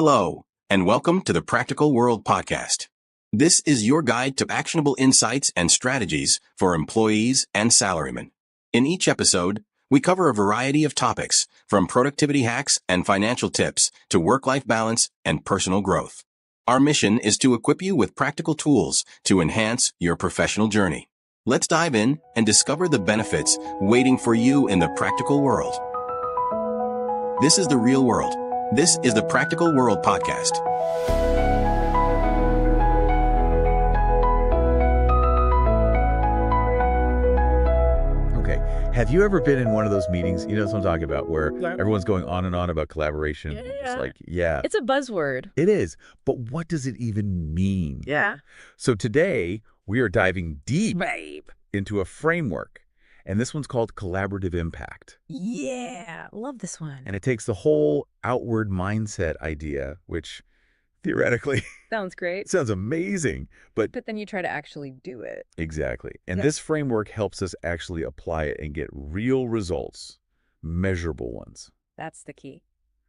Hello, and welcome to the Practical World podcast. This is your guide to actionable insights and strategies for employees and salarymen. In each episode, we cover a variety of topics, from productivity hacks and financial tips to work-life balance and personal growth. Our mission is to equip you with practical tools to enhance your professional journey. Let's dive in and discover the benefits waiting for you in the practical world. This is the real world. This is the Practical World podcast. Okay. Have you ever been in one of those meetings, you know what I'm talking about, where everyone's going on and on about collaboration? Yeah. It's a buzzword. It is. But what does it even mean? Yeah. So today, we are diving deep into a framework. And this one's called collaborative impact. Yeah. Love this one. And it takes the whole outward mindset idea, which theoretically sounds great. Sounds amazing. But then you try to actually do it. Exactly. And this framework helps us actually apply it and get real results, measurable ones. That's the key.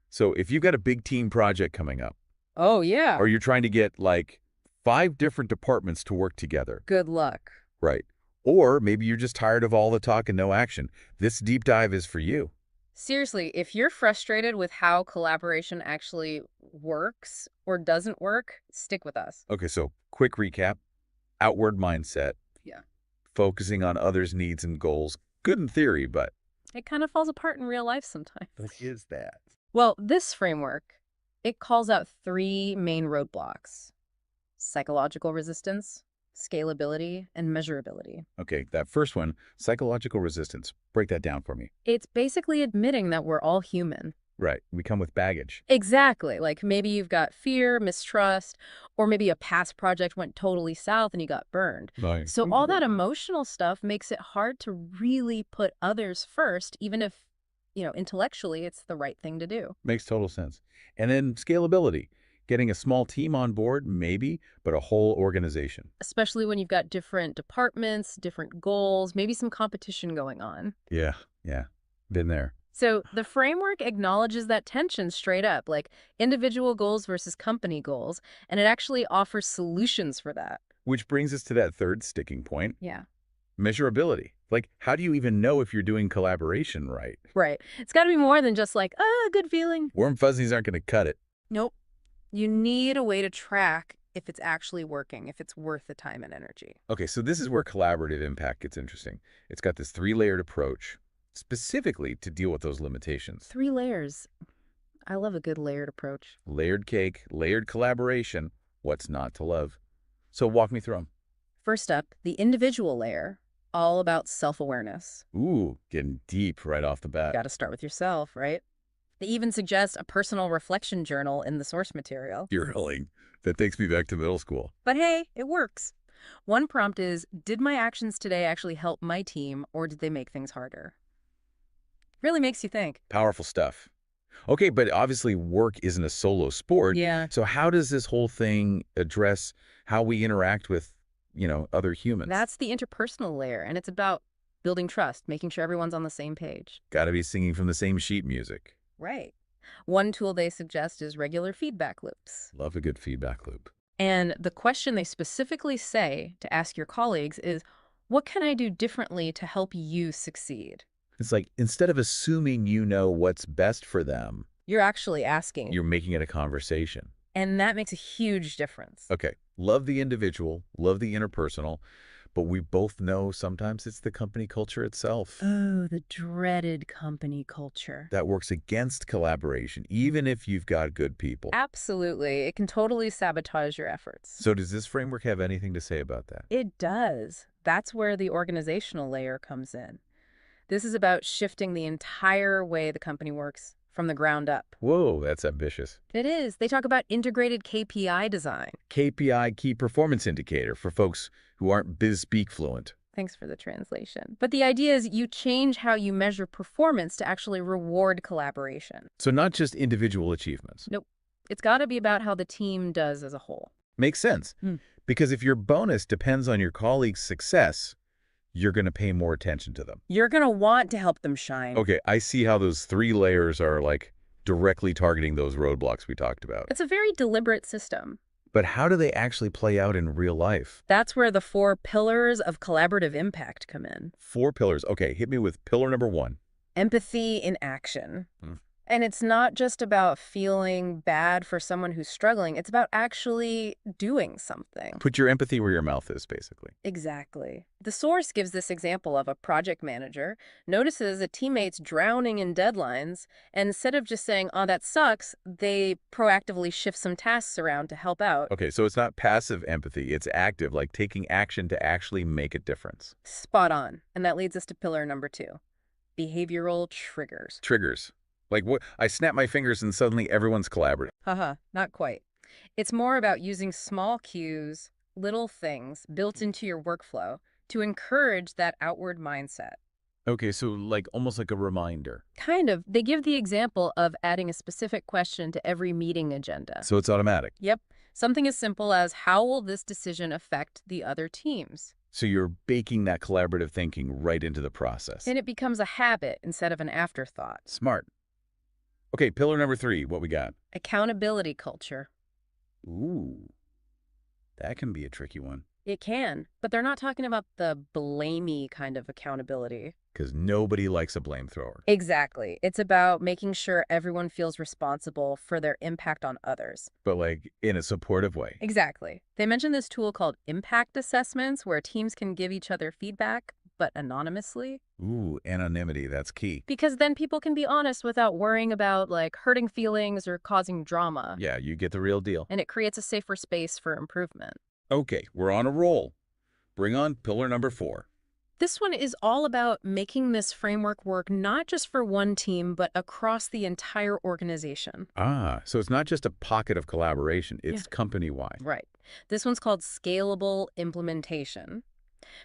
So if you've got a big team project coming up. Oh, yeah. Or you're trying to get like 5 different departments to work together. Good luck. Right. Or maybe you're just tired of all the talk and no action. This deep dive is for you. Seriously, if you're frustrated with how collaboration actually works or doesn't work, stick with us. Okay, so quick recap. Outward mindset. Yeah. Focusing on others' needs and goals. Good in theory, but it kind of falls apart in real life sometimes. What is that? Well, this framework, it calls out 3 main roadblocks: psychological resistance, scalability, and measurability. Okay, that first one, psychological resistance. Break that down for me. It's basically admitting that we're all human. Right. We come with baggage. Exactly. Like maybe you've got fear, mistrust, or maybe a past project went totally south and you got burned. Right. So all that emotional stuff makes it hard to really put others first, even if, intellectually it's the right thing to do. Makes total sense. And then scalability. Getting a small team on board, maybe, but a whole organization. Especially when you've got different departments, different goals, maybe some competition going on. Yeah. Been there. So the framework acknowledges that tension straight up, like individual goals versus company goals, and it actually offers solutions for that. Which brings us to that third sticking point. Yeah. Measurability. Like, how do you even know if you're doing collaboration right? Right. It's got to be more than just like, good feeling. Warm fuzzies aren't going to cut it. Nope. You need a way to track if it's actually working, if it's worth the time and energy. Okay, so this is where collaborative impact gets interesting. It's got this 3-layered approach, specifically to deal with those limitations. 3 layers. I love a good layered approach. Layered cake, layered collaboration. What's not to love? So walk me through them. First up, the individual layer, all about self-awareness. Ooh, getting deep right off the bat. Got to start with yourself, right? They even suggest a personal reflection journal in the source material. Journaling. That takes me back to middle school. But hey, it works. One prompt is, did my actions today actually help my team, or did they make things harder? Really makes you think. Powerful stuff. Okay, but obviously work isn't a solo sport. Yeah. So how does this whole thing address how we interact with, other humans? That's the interpersonal layer, and it's about building trust, making sure everyone's on the same page. Gotta be singing from the same sheet music. Right. One tool they suggest is regular feedback loops. Love a good feedback loop. And the question they specifically say to ask your colleagues is, what can I do differently to help you succeed? It's like, instead of assuming you know what's best for them, you're actually asking. You're making it a conversation. And that makes a huge difference. Okay. Love the individual, love the interpersonal, but we both know sometimes it's the company culture itself. Oh, the dreaded company culture. That works against collaboration, even if you've got good people. Absolutely. It can totally sabotage your efforts. So does this framework have anything to say about that? It does. That's where the organizational layer comes in. This is about shifting the entire way the company works from the ground up. Whoa, that's ambitious. It is. They talk about integrated KPI design. KPI, key performance indicator, for folks who aren't biz speak fluent. Thanks for the translation. But the idea is you change how you measure performance to actually reward collaboration. So not just individual achievements. Nope. It's got to be about how the team does as a whole. Makes sense. Because if your bonus depends on your colleagues' success, you're going to pay more attention to them. You're going to want to help them shine. Okay, I see how those 3 layers are like directly targeting those roadblocks we talked about. It's a very deliberate system. But how do they actually play out in real life? That's where the 4 pillars of collaborative impact come in. 4 pillars. Okay, hit me with pillar number 1. Empathy in action. And it's not just about feeling bad for someone who's struggling. It's about actually doing something. Put your empathy where your mouth is, basically. Exactly. The source gives this example of a project manager notices a teammate's drowning in deadlines, and instead of just saying, oh, that sucks, they proactively shift some tasks around to help out. Okay, so it's not passive empathy. It's active, like taking action to actually make a difference. Spot on. And that leads us to pillar number 2, behavioral triggers. Triggers. Like what? I snap my fingers and suddenly everyone's collaborative. Haha, not quite. It's more about using small cues, little things built into your workflow to encourage that outward mindset. Okay, so like almost like a reminder. Kind of. They give the example of adding a specific question to every meeting agenda. So it's automatic. Yep. Something as simple as, how will this decision affect the other teams? So you're baking that collaborative thinking right into the process. And it becomes a habit instead of an afterthought. Smart. Okay, pillar number 3, what we got? Accountability culture. Ooh, that can be a tricky one. It can, but they're not talking about the blamey kind of accountability. Because nobody likes a blame thrower. Exactly. It's about making sure everyone feels responsible for their impact on others. But like in a supportive way. Exactly. They mentioned this tool called impact assessments where teams can give each other feedback, but anonymously. Ooh, anonymity, that's key. Because then people can be honest without worrying about like hurting feelings or causing drama. Yeah, you get the real deal. And it creates a safer space for improvement. Okay, we're on a roll. Bring on pillar number 4. This one is all about making this framework work not just for one team, but across the entire organization. Ah, so it's not just a pocket of collaboration, it's company-wide. Right. This one's called scalable implementation.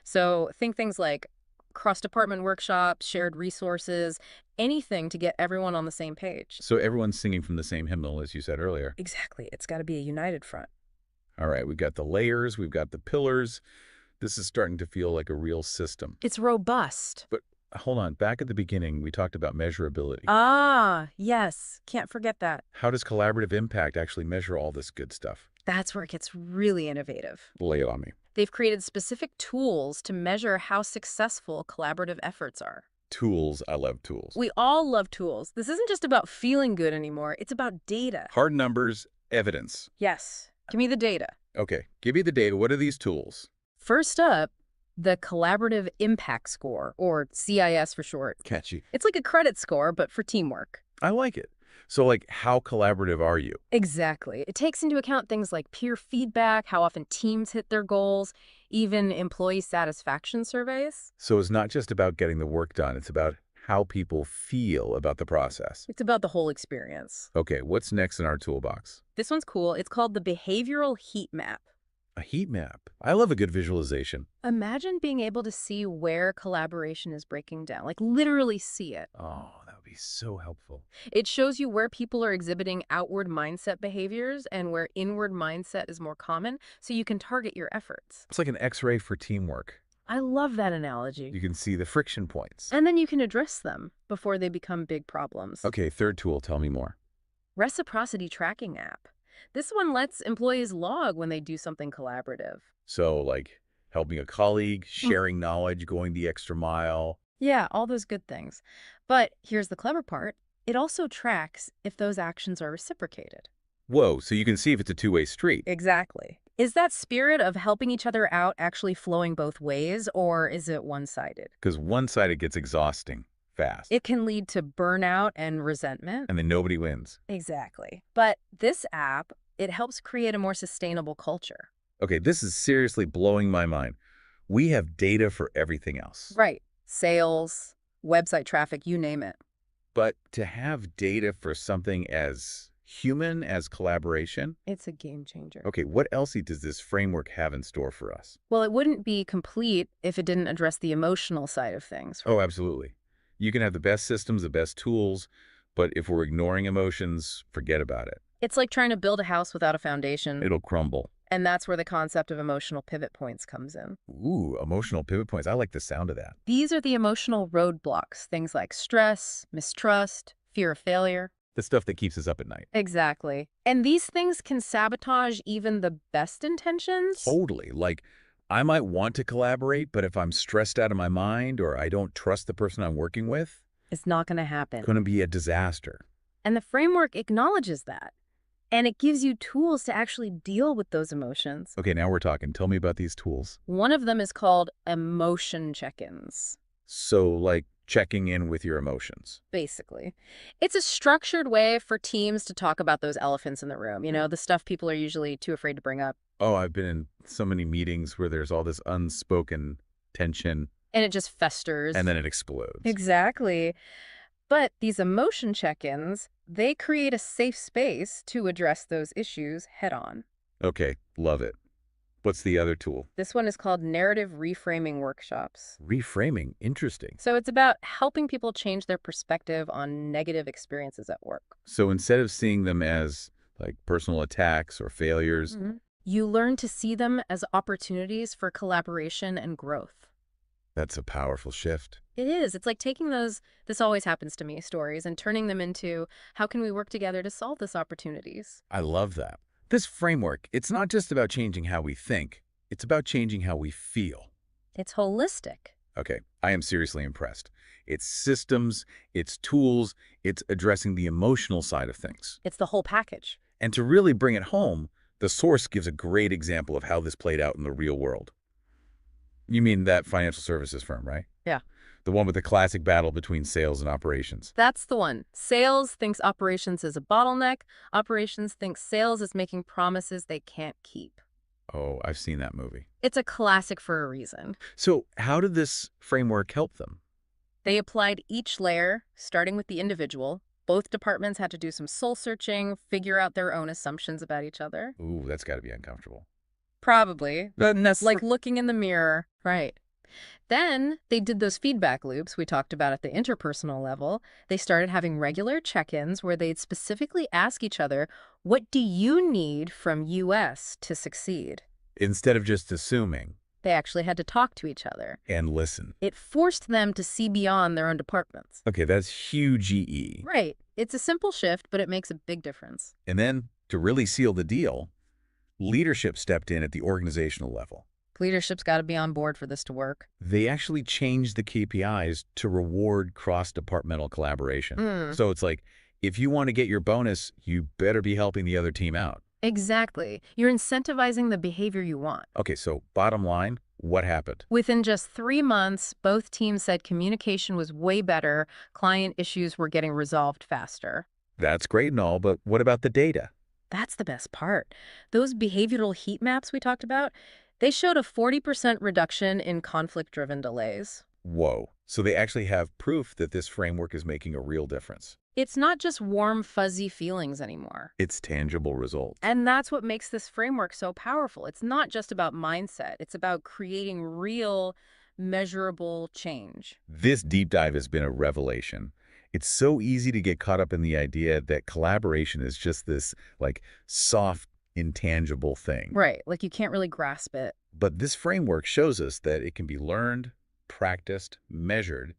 So think things like cross-department workshops, shared resources, anything to get everyone on the same page. So everyone's singing from the same hymnal, as you said earlier. Exactly. It's got to be a united front. All right, we've got the layers, we've got the pillars. This is starting to feel like a real system. It's robust. But hold on, back at the beginning, we talked about measurability. Ah, yes. Can't forget that. How does collaborative impact actually measure all this good stuff? That's where it gets really innovative. Lay it on me. They've created specific tools to measure how successful collaborative efforts are. Tools, I love tools. We all love tools. This isn't just about feeling good anymore. It's about data. Hard numbers, evidence. Yes. Give me the data. Okay, give me the data. What are these tools? First up, the Collaborative Impact Score, or CIS for short. Catchy. It's like a credit score, but for teamwork. I like it. So, like, how collaborative are you? Exactly. It takes into account things like peer feedback, how often teams hit their goals, even employee satisfaction surveys. So it's not just about getting the work done. It's about how people feel about the process. It's about the whole experience. Okay, what's next in our toolbox? This one's cool. It's called the Behavioral Heat Map. A heat map. I love a good visualization. Imagine being able to see where collaboration is breaking down, like literally see it. Oh, that would be so helpful. It shows you where people are exhibiting outward mindset behaviors and where inward mindset is more common, so you can target your efforts. It's like an X-ray for teamwork. I love that analogy. You can see the friction points. And then you can address them before they become big problems. Okay, third tool, tell me more. Reciprocity tracking app. This one lets employees log when they do something collaborative. So, like, helping a colleague, sharing knowledge, going the extra mile. Yeah, all those good things. But here's the clever part. It also tracks if those actions are reciprocated. Whoa, so you can see if it's a two-way street. Exactly. Is that spirit of helping each other out actually flowing both ways, or is it one-sided? Because one-sided gets exhausting fast. It can lead to burnout and resentment. And then nobody wins. Exactly. But this app, it helps create a more sustainable culture. Okay, this is seriously blowing my mind. We have data for everything else. Right. Sales, website traffic, you name it. But to have data for something as human as collaboration? It's a game changer. Okay, what else does this framework have in store for us? Well, it wouldn't be complete if it didn't address the emotional side of things. Oh, absolutely. You can have the best systems, the best tools, but if we're ignoring emotions, forget about it. It's like trying to build a house without a foundation. It'll crumble. And that's where the concept of emotional pivot points comes in. Ooh, emotional pivot points. I like the sound of that. These are the emotional roadblocks, things like stress, mistrust, fear of failure. The stuff that keeps us up at night. Exactly. And these things can sabotage even the best intentions. Totally. Like, I might want to collaborate, but if I'm stressed out of my mind or I don't trust the person I'm working with, It's not going to happen. it's going to be a disaster. And the framework acknowledges that. And it gives you tools to actually deal with those emotions. Okay, now we're talking. Tell me about these tools. One of them is called emotion check-ins. So, like, checking in with your emotions. Basically. It's a structured way for teams to talk about those elephants in the room, the stuff people are usually too afraid to bring up. Oh, I've been in so many meetings where there's all this unspoken tension. And it just festers. And then it explodes. Exactly. But these emotion check-ins, they create a safe space to address those issues head-on. Okay, love it. What's the other tool? This one is called narrative reframing workshops. Reframing. Interesting. So it's about helping people change their perspective on negative experiences at work. So instead of seeing them as, like, personal attacks or failures, You learn to see them as opportunities for collaboration and growth. that's a powerful shift. It is. It's like taking those "this always happens to me" stories and turning them into how can we work together to solve these opportunities. I love that. This framework, it's not just about changing how we think. It's about changing how we feel. It's holistic. Okay, I am seriously impressed. It's systems, it's tools, it's addressing the emotional side of things. It's the whole package. And to really bring it home, the source gives a great example of how this played out in the real world. You mean that financial services firm, right? Yeah. The one with the classic battle between sales and operations. That's the one. Sales thinks operations is a bottleneck. Operations thinks sales is making promises they can't keep. Oh, I've seen that movie. It's a classic for a reason. So how did this framework help them? They applied each layer, starting with the individual. Both departments had to do some soul searching, figure out their own assumptions about each other. Ooh, that's got to be uncomfortable. Probably. That's Like looking in the mirror. Right. Then they did those feedback loops we talked about at the interpersonal level. They started having regular check-ins where they'd specifically ask each other, what do you need from US to succeed? instead of just assuming They actually had to talk to each other. and listen. It forced them to see beyond their own departments. Okay, that's huge EE. Right. It's a simple shift, but it makes a big difference. And then, to really seal the deal, leadership stepped in at the organizational level. Leadership's got to be on board for this to work. They actually changed the KPIs to reward cross-departmental collaboration. So it's like, if you want to get your bonus, you better be helping the other team out. Exactly. You're incentivizing the behavior you want. Okay, so bottom line, what happened? Within just 3 months, both teams said communication was way better, client issues were getting resolved faster. That's great and all, but what about the data? That's the best part. Those behavioral heat maps we talked about, they showed a 40% reduction in conflict-driven delays. Whoa. So they actually have proof that this framework is making a real difference. It's not just warm, fuzzy feelings anymore. It's tangible results. And that's what makes this framework so powerful. It's not just about mindset. It's about creating real, measurable change. This deep dive has been a revelation. It's so easy to get caught up in the idea that collaboration is just this, like, soft, intangible thing. Right. Like you can't really grasp it. But this framework shows us that it can be learned, practiced, measured,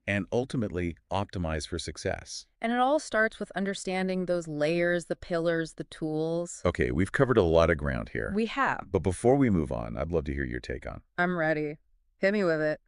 and ultimately optimized for success. And it all starts with understanding those layers, the pillars, the tools. Okay, we've covered a lot of ground here. We have. But before we move on, I'd love to hear your take on. I'm ready. Hit me with it.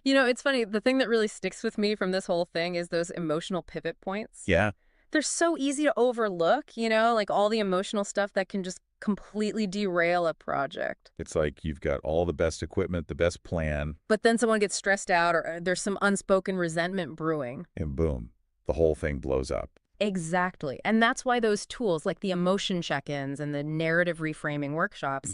It's funny. The thing that really sticks with me from this whole thing is those emotional pivot points. Yeah. They're so easy to overlook, like all the emotional stuff that can just completely derail a project. It's like you've got all the best equipment, the best plan, But then someone gets stressed out or there's some unspoken resentment brewing. and boom, the whole thing blows up. Exactly. And that's why those tools like the emotion check-ins and the narrative reframing workshops,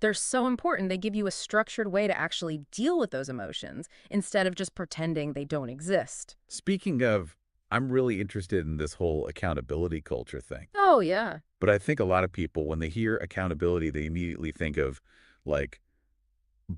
they're so important. They give you a structured way to actually deal with those emotions instead of just pretending they don't exist. Speaking of, I'm really interested in this whole accountability culture thing. Oh, yeah. But I think a lot of people, when they hear accountability, they immediately think of, like,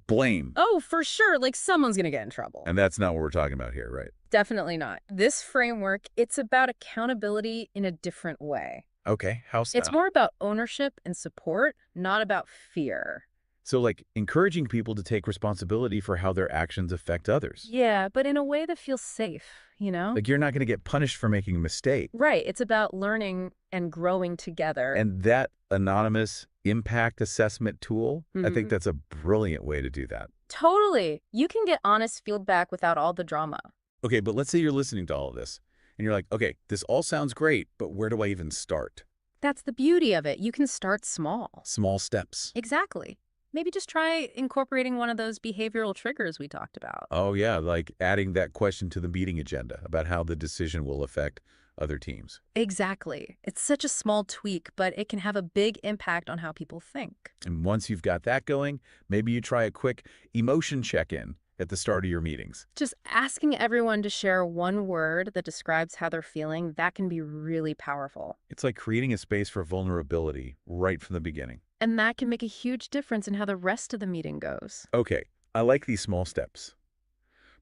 blame. Oh, for sure. Like someone's going to get in trouble. And that's not what we're talking about here, right? Definitely not. This framework, it's about accountability in a different way. Okay, how's that? It's more about ownership and support, not about fear. So, like, encouraging people to take responsibility for how their actions affect others. Yeah, but in a way that feels safe, you know? Like, you're not going to get punished for making a mistake. Right. It's about learning and growing together. And that anonymous impact assessment tool, I think that's a brilliant way to do that. Totally. You can get honest feedback without all the drama. Okay, but let's say you're listening to all of this, and you're like, okay, this all sounds great, but where do I even start? That's the beauty of it. You can start small. Small steps. Exactly. Maybe just try incorporating one of those behavioral triggers we talked about. Oh, yeah, like adding that question to the meeting agenda about how the decision will affect other teams. Exactly. It's such a small tweak, but it can have a big impact on how people think. And once you've got that going, maybe you try a quick emotion check-in at the start of your meetings. Just asking everyone to share one word that describes how they're feeling, that can be really powerful. It's like creating a space for vulnerability right from the beginning. And that can make a huge difference in how the rest of the meeting goes. Okay, I like these small steps.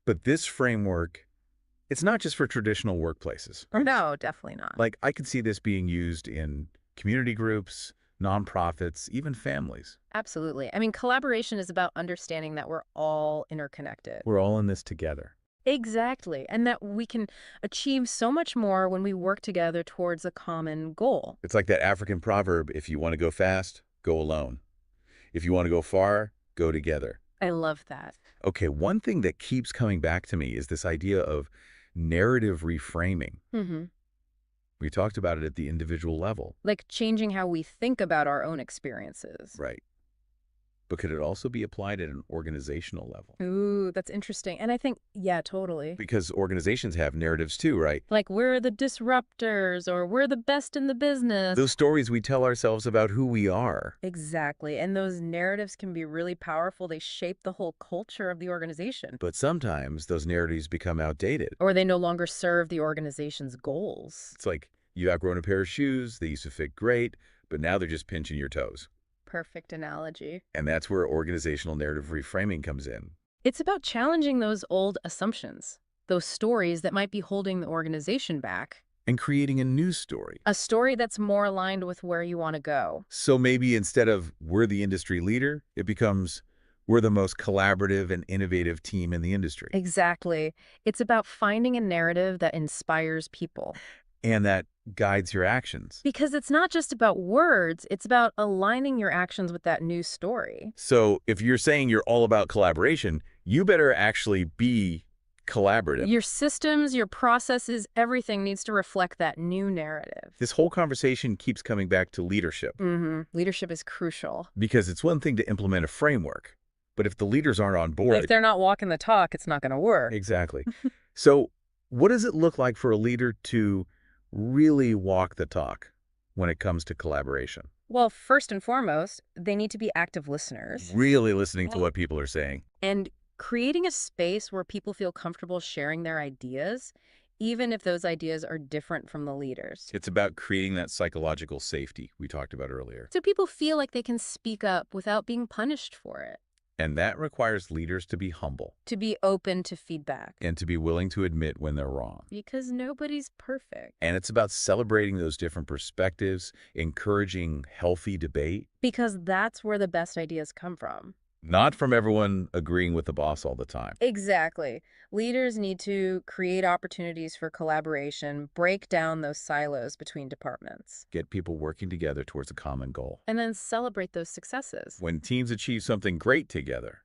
But this framework, it's not just for traditional workplaces. No, definitely not. Like, I could see this being used in community groups, nonprofits, even families. Absolutely. I mean, collaboration is about understanding that we're all interconnected. We're all in this together. Exactly. And that we can achieve so much more when we work together towards a common goal. It's like that African proverb, if you want to go fast, go alone. If you want to go far, go together. I love that. Okay, one thing that keeps coming back to me is this idea of narrative reframing. We talked about it at the individual level. Like changing how we think about our own experiences. Right. But could it also be applied at an organizational level? Ooh, that's interesting. And I think, yeah, totally. Because organizations have narratives too, right? Like we're the disruptors or we're the best in the business. Those stories we tell ourselves about who we are. Exactly. And those narratives can be really powerful. They shape the whole culture of the organization. But sometimes those narratives become outdated. Or they no longer serve the organization's goals. It's like you've outgrown a pair of shoes, they used to fit great, but now they're just pinching your toes. Perfect analogy. And that's where organizational narrative reframing comes in. It's about challenging those old assumptions, those stories that might be holding the organization back. And creating a new story. A story that's more aligned with where you want to go. So maybe instead of we're the industry leader, it becomes we're the most collaborative and innovative team in the industry. Exactly. It's about finding a narrative that inspires people. And that guides your actions. Because it's not just about words, it's about aligning your actions with that new story. So if you're saying you're all about collaboration, you better actually be collaborative. Your systems, your processes, everything needs to reflect that new narrative. This whole conversation keeps coming back to leadership. Leadership is crucial. Because it's one thing to implement a framework, but if the leaders aren't on board... If they're not walking the talk, it's not going to work. Exactly. So what does it look like for a leader to really walk the talk when it comes to collaboration? Well, first and foremost, they need to be active listeners. Really listening to what people are saying. And creating a space where people feel comfortable sharing their ideas, even if those ideas are different from the leaders. It's about creating that psychological safety we talked about earlier. So people feel like they can speak up without being punished for it. And that requires leaders to be humble. To be open to feedback. And to be willing to admit when they're wrong. Because nobody's perfect. And it's about celebrating those different perspectives, encouraging healthy debate. Because that's where the best ideas come from. Not from everyone agreeing with the boss all the time. Exactly. Leaders need to create opportunities for collaboration, break down those silos between departments. Get people working together towards a common goal. And then celebrate those successes. When teams achieve something great together,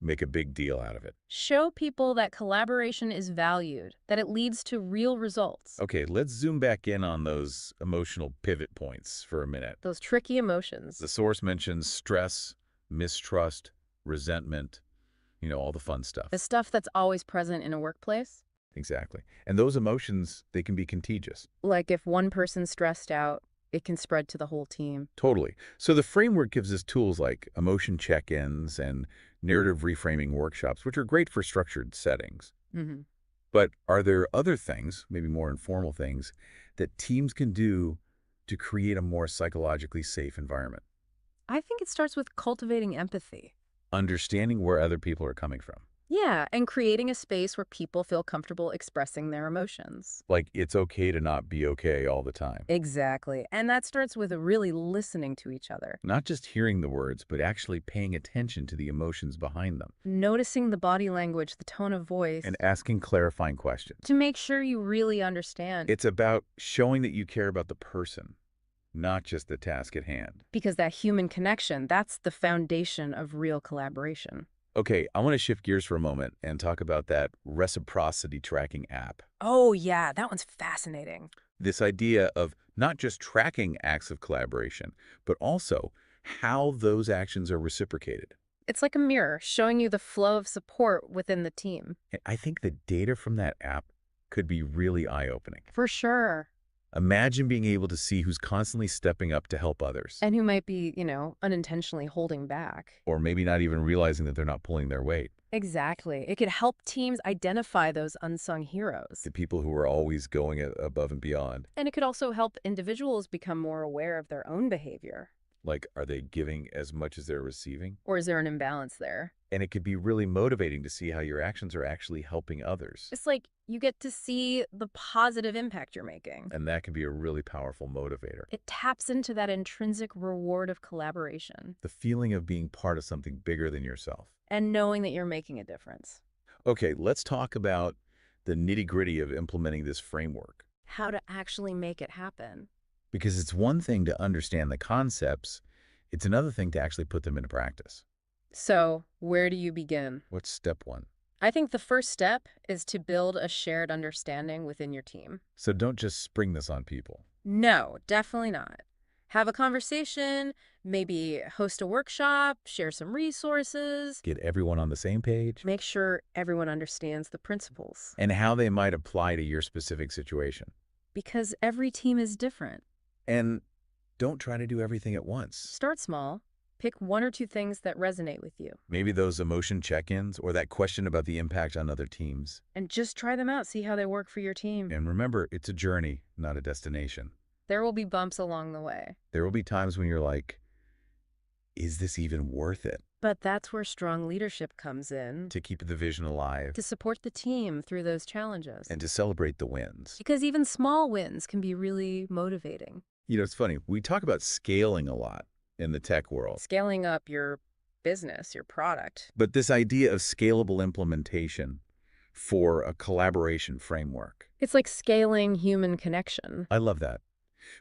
make a big deal out of it. Show people that collaboration is valued, that it leads to real results. Okay, let's zoom back in on those emotional pivot points for a minute. Those tricky emotions. The source mentions stress, mistrust, resentment, all the fun stuff. The stuff that's always present in a workplace. Exactly. And those emotions, they can be contagious. Like if one person's stressed out, it can spread to the whole team. Totally. So the framework gives us tools like emotion check-ins and narrative reframing workshops, which are great for structured settings. But are there other things, maybe more informal things, that teams can do to create a more psychologically safe environment? I think it starts with cultivating empathy. Understanding where other people are coming from. Yeah, and creating a space where people feel comfortable expressing their emotions. Like, it's okay to not be okay all the time. Exactly. And that starts with really listening to each other. Not just hearing the words, but actually paying attention to the emotions behind them. Noticing the body language, the tone of voice. And asking clarifying questions. To make sure you really understand. It's about showing that you care about the person, not just the task at hand. Because that human connection, that's the foundation of real collaboration. Okay, I want to shift gears for a moment and talk about that reciprocity tracking app. Oh, yeah, that one's fascinating. This idea of not just tracking acts of collaboration, but also how those actions are reciprocated. It's like a mirror showing you the flow of support within the team. And I think the data from that app could be really eye-opening. For sure. Imagine being able to see who's constantly stepping up to help others. And who might be, unintentionally holding back. Or maybe not even realizing that they're not pulling their weight. Exactly. It could help teams identify those unsung heroes. The people who are always going above and beyond. And it could also help individuals become more aware of their own behavior. Like, are they giving as much as they're receiving? Or is there an imbalance there? And it could be really motivating to see how your actions are actually helping others. It's like you get to see the positive impact you're making. And that can be a really powerful motivator. It taps into that intrinsic reward of collaboration. The feeling of being part of something bigger than yourself. And knowing that you're making a difference. Okay, let's talk about the nitty-gritty of implementing this framework. How to actually make it happen. Because it's one thing to understand the concepts, it's another thing to actually put them into practice. So, where do you begin? What's step one? I think the first step is to build a shared understanding within your team. So don't just spring this on people. No, definitely not. Have a conversation, maybe host a workshop, share some resources. Get everyone on the same page. Make sure everyone understands the principles. And how they might apply to your specific situation. Because every team is different. And don't try to do everything at once. Start small. Pick one or two things that resonate with you. Maybe those emotion check-ins or that question about the impact on other teams. And just try them out, see how they work for your team. And remember, it's a journey, not a destination. There will be bumps along the way. There will be times when you're like, is this even worth it? But that's where strong leadership comes in. To keep the vision alive. To support the team through those challenges. And to celebrate the wins. Because even small wins can be really motivating. You know, it's funny. We talk about scaling a lot in the tech world. Scaling up your business, your product. But this idea of scalable implementation for a collaboration framework. It's like scaling human connection. I love that.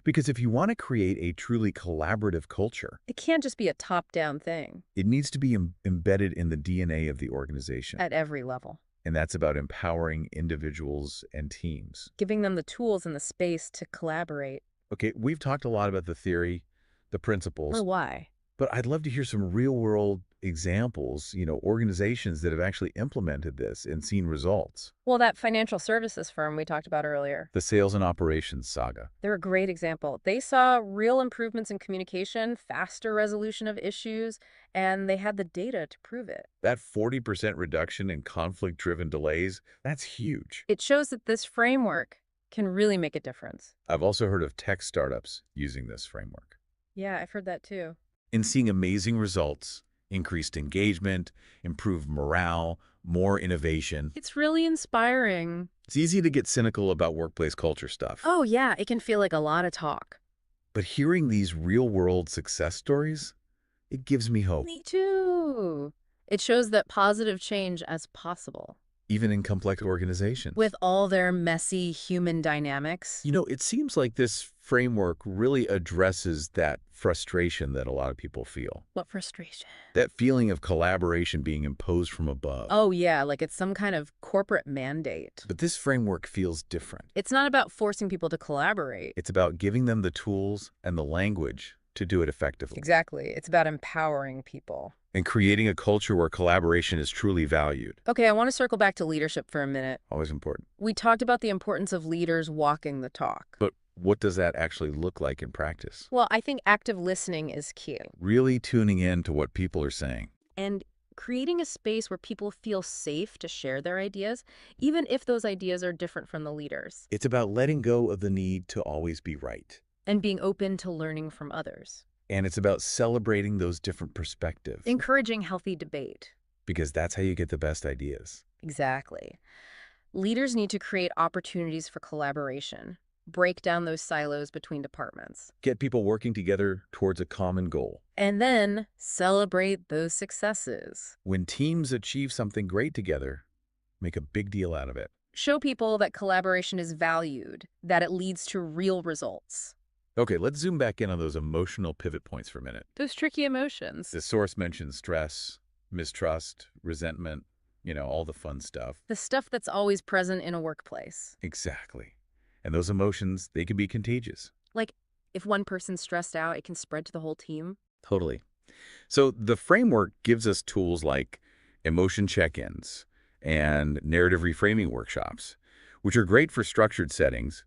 Because if you want to create a truly collaborative culture, it can't just be a top-down thing. It needs to be embedded in the DNA of the organization. At every level. And that's about empowering individuals and teams. Giving them the tools and the space to collaborate. Okay, we've talked a lot about the theory, the principles. Or why. But I'd love to hear some real-world examples, organizations that have actually implemented this and seen results. Well, that financial services firm we talked about earlier. The sales and operations saga. They're a great example. They saw real improvements in communication, faster resolution of issues, and they had the data to prove it. That 40% reduction in conflict-driven delays, that's huge. It shows that this framework can really make a difference. I've also heard of tech startups using this framework. Yeah, I've heard that too. In seeing amazing results, increased engagement, improved morale, more innovation. It's really inspiring. It's easy to get cynical about workplace culture stuff. Oh yeah, it can feel like a lot of talk. But hearing these real-world success stories, it gives me hope. Me too. It shows that positive change is possible. Even in complex organizations. With all their messy human dynamics. It seems like this framework really addresses that frustration that a lot of people feel. What frustration? That feeling of collaboration being imposed from above. Oh yeah, like it's some kind of corporate mandate. But this framework feels different. It's not about forcing people to collaborate. It's about giving them the tools and the language to do it effectively. Exactly. It's about empowering people. And creating a culture where collaboration is truly valued. Okay, I want to circle back to leadership for a minute. Always important. We talked about the importance of leaders walking the talk. But what does that actually look like in practice? Well, I think active listening is key. Really tuning in to what people are saying. And creating a space where people feel safe to share their ideas, even if those ideas are different from the leaders. It's about letting go of the need to always be right. And being open to learning from others. And it's about celebrating those different perspectives. Encouraging healthy debate. because that's how you get the best ideas. Exactly. Leaders need to create opportunities for collaboration, break down those silos between departments, Get people working together towards a common goal. and then celebrate those successes. When teams achieve something great together, make a big deal out of it. Show people that collaboration is valued, that it leads to real results. Okay, let's zoom back in on those emotional pivot points for a minute. Those tricky emotions. The source mentions stress, mistrust, resentment, all the fun stuff. The stuff that's always present in a workplace. Exactly. And those emotions, they can be contagious. Like, if one person's stressed out, it can spread to the whole team. Totally. So the framework gives us tools like emotion check-ins and narrative reframing workshops, which are great for structured settings.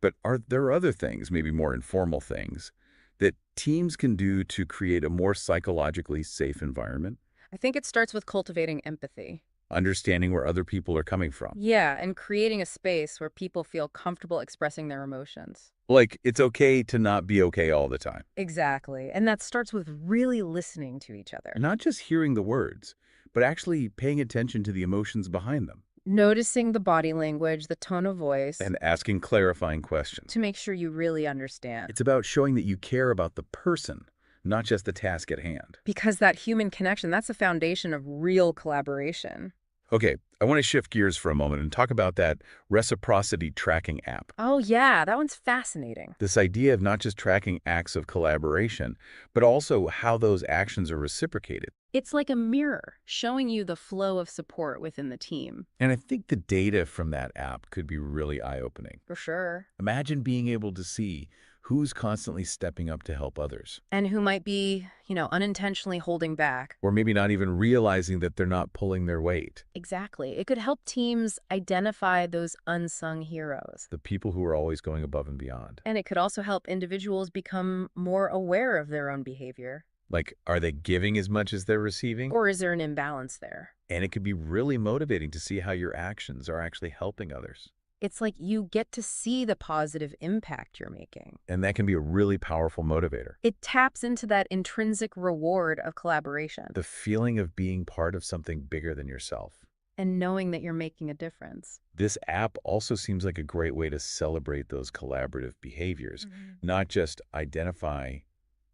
But are there other things, maybe more informal things, that teams can do to create a more psychologically safe environment? I think it starts with cultivating empathy. Understanding where other people are coming from. Yeah, and creating a space where people feel comfortable expressing their emotions. Like, it's okay to not be okay all the time. Exactly. And that starts with really listening to each other. Not just hearing the words, but actually paying attention to the emotions behind them. Noticing the body language, the tone of voice. And asking clarifying questions. To make sure you really understand. It's about showing that you care about the person, not just the task at hand. Because that human connection, that's the foundation of real collaboration. Okay, I want to shift gears for a moment and talk about that reciprocity tracking app. Oh yeah, that one's fascinating. This idea of not just tracking acts of collaboration, but also how those actions are reciprocated. It's like a mirror showing you the flow of support within the team. And I think the data from that app could be really eye-opening. For sure. Imagine being able to see who's constantly stepping up to help others. And who might be, unintentionally holding back. Or maybe not even realizing that they're not pulling their weight. Exactly. It could help teams identify those unsung heroes. The people who are always going above and beyond. And it could also help individuals become more aware of their own behavior. Like, are they giving as much as they're receiving? Or is there an imbalance there? And it could be really motivating to see how your actions are actually helping others. It's like you get to see the positive impact you're making. And that can be a really powerful motivator. It taps into that intrinsic reward of collaboration. The feeling of being part of something bigger than yourself. And knowing that you're making a difference. This app also seems like a great way to celebrate those collaborative behaviors, not just identify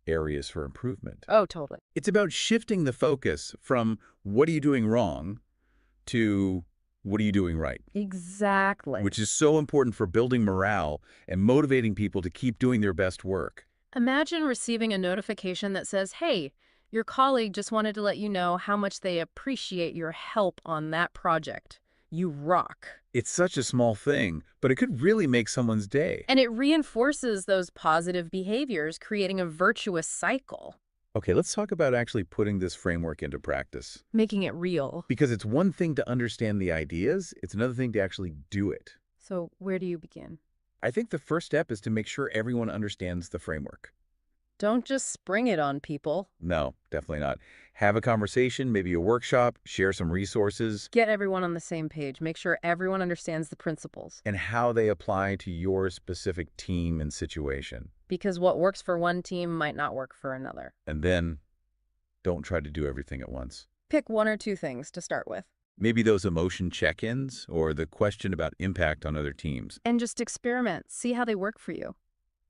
areas for improvement. Oh, totally. It's about shifting the focus from what are you doing wrong to what are you doing right? Exactly. Which is so important for building morale and motivating people to keep doing their best work. Imagine receiving a notification that says, hey, your colleague just wanted to let you know how much they appreciate your help on that project. You rock. It's such a small thing, but it could really make someone's day. And it reinforces those positive behaviors, creating a virtuous cycle. Okay, let's talk about actually putting this framework into practice. Making it real. Because it's one thing to understand the ideas, it's another thing to actually do it. So where do you begin? I think the first step is to make sure everyone understands the framework. Don't just spring it on people. No, definitely not. Have a conversation, maybe a workshop, share some resources. Get everyone on the same page. Make sure everyone understands the principles. And how they apply to your specific team and situation. Because what works for one team might not work for another. And then, don't try to do everything at once. Pick one or two things to start with. Maybe those emotion check-ins or the question about impact on other teams. And just experiment. See how they work for you.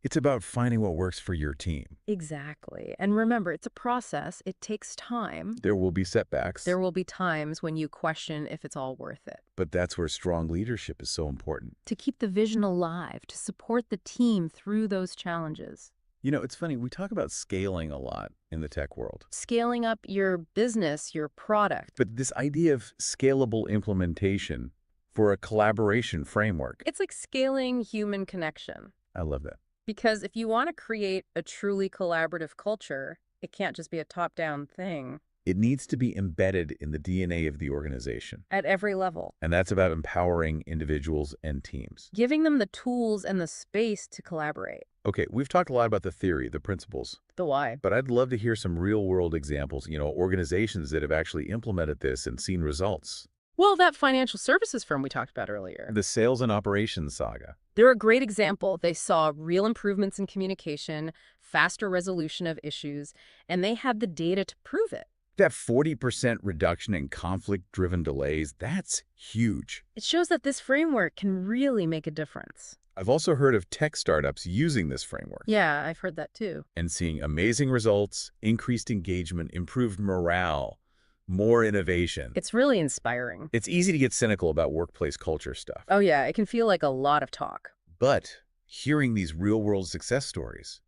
It's about finding what works for your team. Exactly. And remember, it's a process. It takes time. There will be setbacks. There will be times when you question if it's all worth it. But that's where strong leadership is so important. To keep the vision alive, to support the team through those challenges. It's funny, we talk about scaling a lot in the tech world. Scaling up your business, your product. But this idea of scalable implementation for a collaboration framework. It's like scaling human connection. I love that. Because if you want to create a truly collaborative culture, it can't just be a top-down thing. It needs to be embedded in the DNA of the organization. At every level. And that's about empowering individuals and teams. Giving them the tools and the space to collaborate. Okay, we've talked a lot about the theory, the principles. The why. But I'd love to hear some real-world examples, organizations that have actually implemented this and seen results. Well, that financial services firm we talked about earlier. The sales and operations saga. They're a great example. They saw real improvements in communication, faster resolution of issues, and they had the data to prove it. That 40% reduction in conflict-driven delays, that's huge. It shows that this framework can really make a difference. I've also heard of tech startups using this framework. Yeah, I've heard that too. And seeing amazing results, increased engagement, improved morale, more innovation. It's really inspiring. It's easy to get cynical about workplace culture stuff. Oh yeah, it can feel like a lot of talk. But hearing these real-world success stories,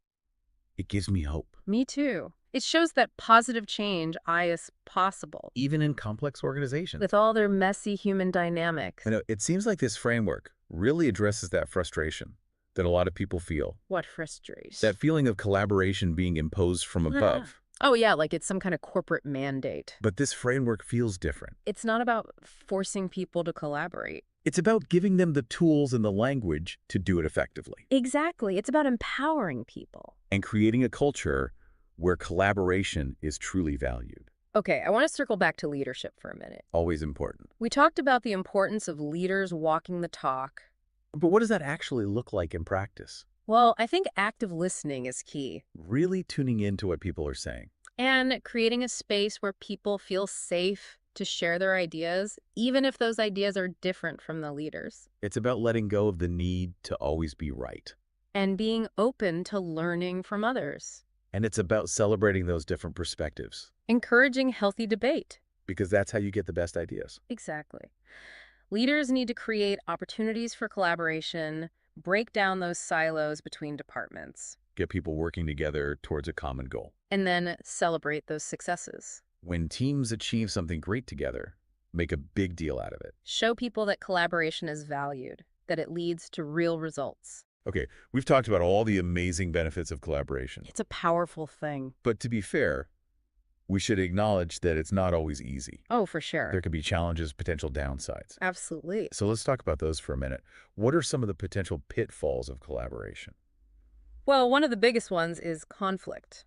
it gives me hope. Me too. It shows that positive change is possible. Even in complex organizations. With all their messy human dynamics. I know, it seems like this framework really addresses that frustration that a lot of people feel. What frustration? That feeling of collaboration being imposed from above. Oh yeah, like it's some kind of corporate mandate. But this framework feels different. It's not about forcing people to collaborate. It's about giving them the tools and the language to do it effectively. Exactly. It's about empowering people. And creating a culture where collaboration is truly valued. Okay, I want to circle back to leadership for a minute. Always important. We talked about the importance of leaders walking the talk. But what does that actually look like in practice? Well, I think active listening is key. Really tuning into what people are saying. And creating a space where people feel safe to share their ideas, even if those ideas are different from the leaders. It's about letting go of the need to always be right. And being open to learning from others. And it's about celebrating those different perspectives. Encouraging healthy debate. Because that's how you get the best ideas. Exactly. Leaders need to create opportunities for collaboration, break down those silos between departments. Get people working together towards a common goal. And then celebrate those successes. When teams achieve something great together, make a big deal out of it. Show people that collaboration is valued, that it leads to real results. Okay, we've talked about all the amazing benefits of collaboration. It's a powerful thing. But to be fair, we should acknowledge that it's not always easy. Oh, for sure. There could be challenges, potential downsides. Absolutely. So let's talk about those for a minute. What are some of the potential pitfalls of collaboration? Well, one of the biggest ones is conflict.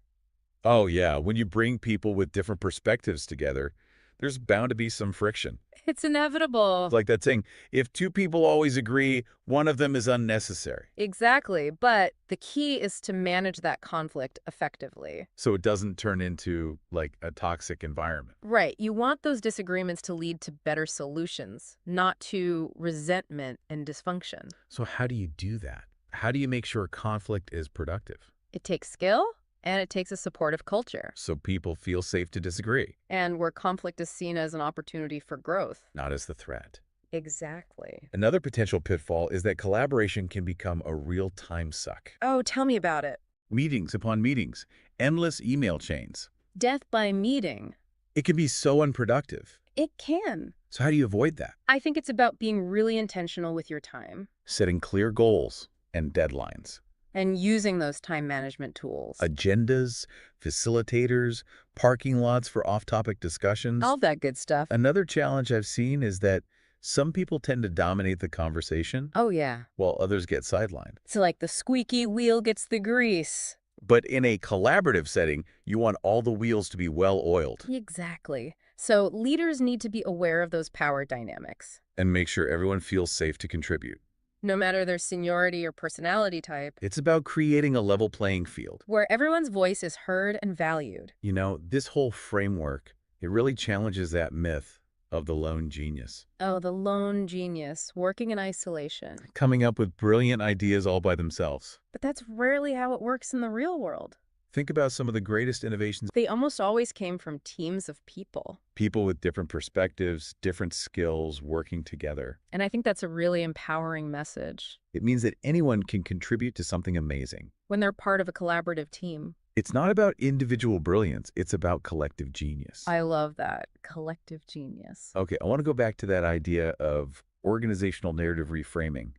Oh, yeah. When you bring people with different perspectives together, there's bound to be some friction. It's inevitable. It's like that saying, if two people always agree, one of them is unnecessary. Exactly. But the key is to manage that conflict effectively. So it doesn't turn into, like, a toxic environment. Right. You want those disagreements to lead to better solutions, not to resentment and dysfunction. So how do you do that? How do you make sure conflict is productive? It takes skill. And it takes a supportive culture. So people feel safe to disagree. And where conflict is seen as an opportunity for growth. Not as the threat. Exactly. Another potential pitfall is that collaboration can become a real time suck. Oh, tell me about it. Meetings upon meetings, endless email chains. Death by meeting. It can be so unproductive. It can. So how do you avoid that? I think it's about being really intentional with your time. Setting clear goals and deadlines. And using those time management tools. Agendas, facilitators, parking lots for off-topic discussions. All that good stuff. Another challenge I've seen is that some people tend to dominate the conversation. Oh, yeah. While others get sidelined. So like the squeaky wheel gets the grease. But in a collaborative setting, you want all the wheels to be well-oiled. Exactly. So leaders need to be aware of those power dynamics. And make sure everyone feels safe to contribute. No matter their seniority or personality type. It's about creating a level playing field. Where everyone's voice is heard and valued. You know, this whole framework, it really challenges that myth of the lone genius. Oh, the lone genius, working in isolation. Coming up with brilliant ideas all by themselves. But that's rarely how it works in the real world. Think about some of the greatest innovations. They almost always came from teams of people. People with different perspectives, different skills, working together. And I think that's a really empowering message. It means that anyone can contribute to something amazing. When they're part of a collaborative team. It's not about individual brilliance, it's about collective genius. I love that. Collective genius. Okay, I want to go back to that idea of organizational narrative reframing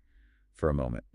for a moment.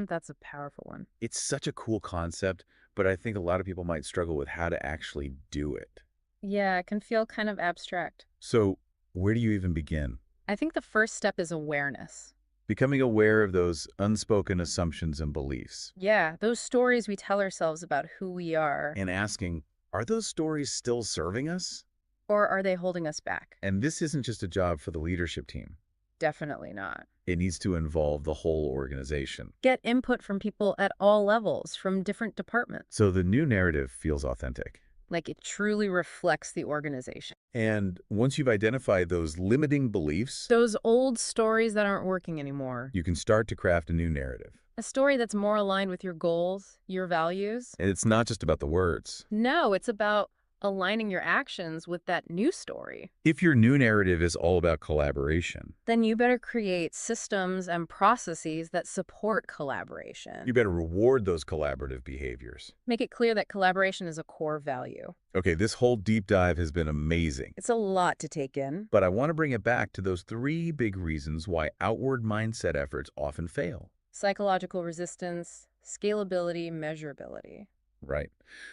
That's a powerful one. It's such a cool concept, but I think a lot of people might struggle with how to actually do it. Yeah, it can feel kind of abstract. So where do you even begin? I think the first step is awareness. Becoming aware of those unspoken assumptions and beliefs. Yeah, those stories we tell ourselves about who we are. And asking, are those stories still serving us? Or are they holding us back? And this isn't just a job for the leadership team. Definitely not. It needs to involve the whole organization. Get input from people at all levels, from different departments. So the new narrative feels authentic. Like it truly reflects the organization. And once you've identified those limiting beliefs, Those old stories that aren't working anymore. you can start to craft a new narrative. A story that's more aligned with your goals, your values. And it's not just about the words. No, it's about aligning your actions with that new story. If your new narrative is all about collaboration, Then you better create systems and processes that support collaboration. you better reward those collaborative behaviors. Make it clear that collaboration is a core value. Okay, this whole deep dive has been amazing. It's a lot to take in. But I want to bring it back to those 3 big reasons why outward mindset efforts often fail. Psychological resistance, scalability, measurability. Right.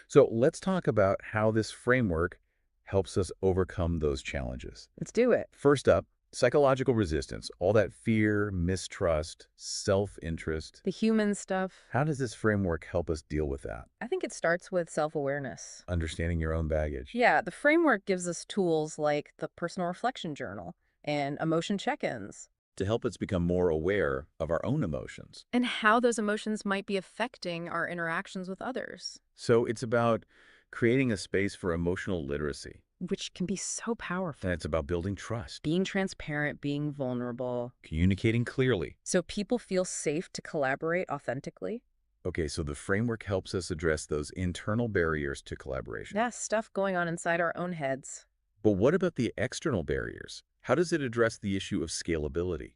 So let's talk about how this framework helps us overcome those challenges. Let's do it. First up, psychological resistance, all that fear, mistrust, self-interest. The human stuff. How does this framework help us deal with that? I think it starts with self-awareness. Understanding your own baggage. Yeah, the framework gives us tools like the personal reflection journal and emotion check-ins. To help us become more aware of our own emotions. And how those emotions might be affecting our interactions with others. So it's about creating a space for emotional literacy. Which can be so powerful. And it's about building trust. Being transparent, being vulnerable. Communicating clearly. So people feel safe to collaborate authentically. Okay, so the framework helps us address those internal barriers to collaboration. Yeah, stuff going on inside our own heads. But what about the external barriers? How does it address the issue of scalability?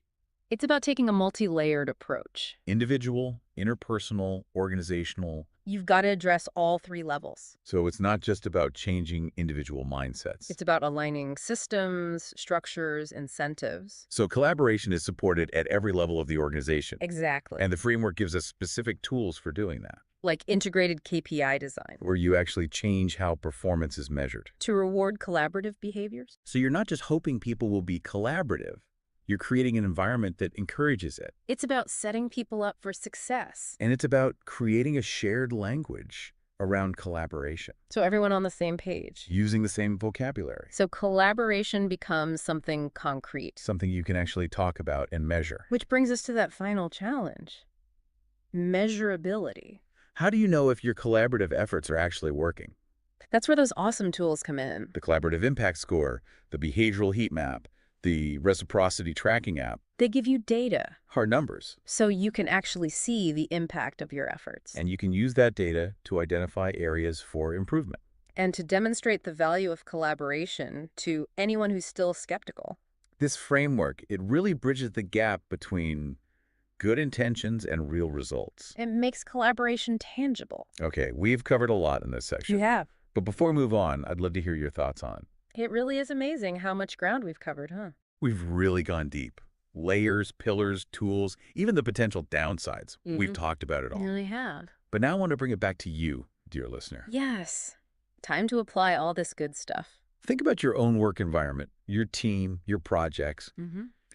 It's about taking a multi-layered approach. Individual, interpersonal, organizational. You've got to address all 3 levels. So it's not just about changing individual mindsets. It's about aligning systems, structures, incentives. So collaboration is supported at every level of the organization. Exactly. And the framework gives us specific tools for doing that. Like integrated KPI design. Where you actually change how performance is measured. To reward collaborative behaviors. So you're not just hoping people will be collaborative. You're creating an environment that encourages it. It's about setting people up for success. And it's about creating a shared language around collaboration. So everyone on the same page. Using the same vocabulary. So collaboration becomes something concrete. Something you can actually talk about and measure. Which brings us to that final challenge. Measurability. How do you know if your collaborative efforts are actually working? That's where those awesome tools come in. The Collaborative Impact Score, the Behavioral Heat Map, the Reciprocity Tracking app. They give you data. Hard numbers. So you can actually see the impact of your efforts. And you can use that data to identify areas for improvement. And to demonstrate the value of collaboration to anyone who's still skeptical. This framework, it really bridges the gap between good intentions and real results. It makes collaboration tangible. Okay, we've covered a lot in this section. You have. But before we move on, I'd love to hear your thoughts on. It really is amazing how much ground we've covered, huh? We've really gone deep. Layers, pillars, tools, even the potential downsides. We've talked about it all. You really have. But now I want to bring it back to you, dear listener. Yes. Time to apply all this good stuff. Think about your own work environment, your team, your projects.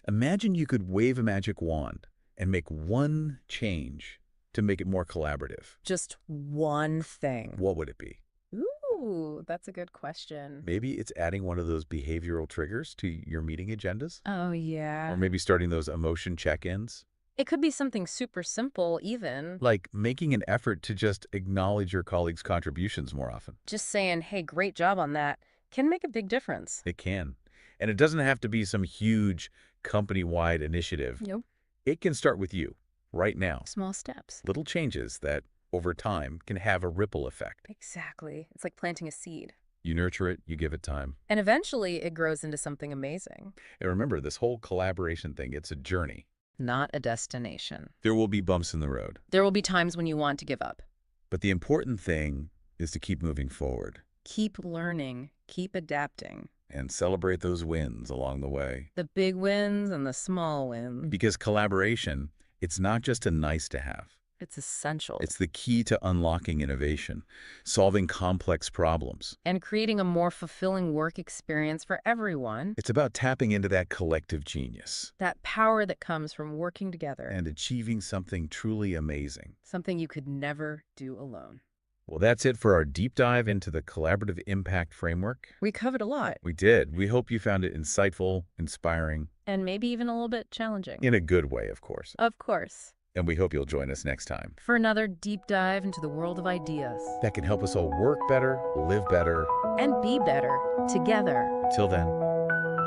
Imagine you could wave a magic wand and make one change to make it more collaborative. Just one thing. What would it be? Ooh, that's a good question. Maybe it's adding one of those behavioral triggers to your meeting agendas. Oh, yeah. Or maybe starting those emotion check-ins. It could be something super simple, even. Like making an effort to just acknowledge your colleagues' contributions more often. Just saying, hey, great job on that, can make a big difference. It can. And it doesn't have to be some huge company-wide initiative. Nope. It can start with you, right now. Small steps. Little changes that, over time, can have a ripple effect. Exactly. It's like planting a seed. You nurture it, you give it time. And eventually, it grows into something amazing. And remember, this whole collaboration thing, it's a journey. Not a destination. There will be bumps in the road. There will be times when you want to give up. But the important thing is to keep moving forward. Keep learning. Keep adapting. And celebrate those wins along the way. The big wins and the small wins. Because collaboration, it's not just a nice to have. It's essential. It's the key to unlocking innovation, solving complex problems. And creating a more fulfilling work experience for everyone. It's about tapping into that collective genius. That power that comes from working together. And achieving something truly amazing. Something you could never do alone. Well, that's it for our deep dive into the Collaborative Impact Framework. We covered a lot. We did. We hope you found it insightful, inspiring. And maybe even a little bit challenging. In a good way, of course. Of course. And we hope you'll join us next time. For another deep dive into the world of ideas. That can help us all work better, live better, and be better together. Till then,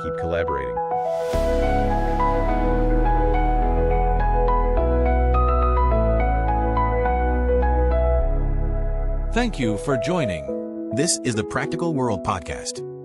keep collaborating. Thank you for joining. This is the Practical World Podcast.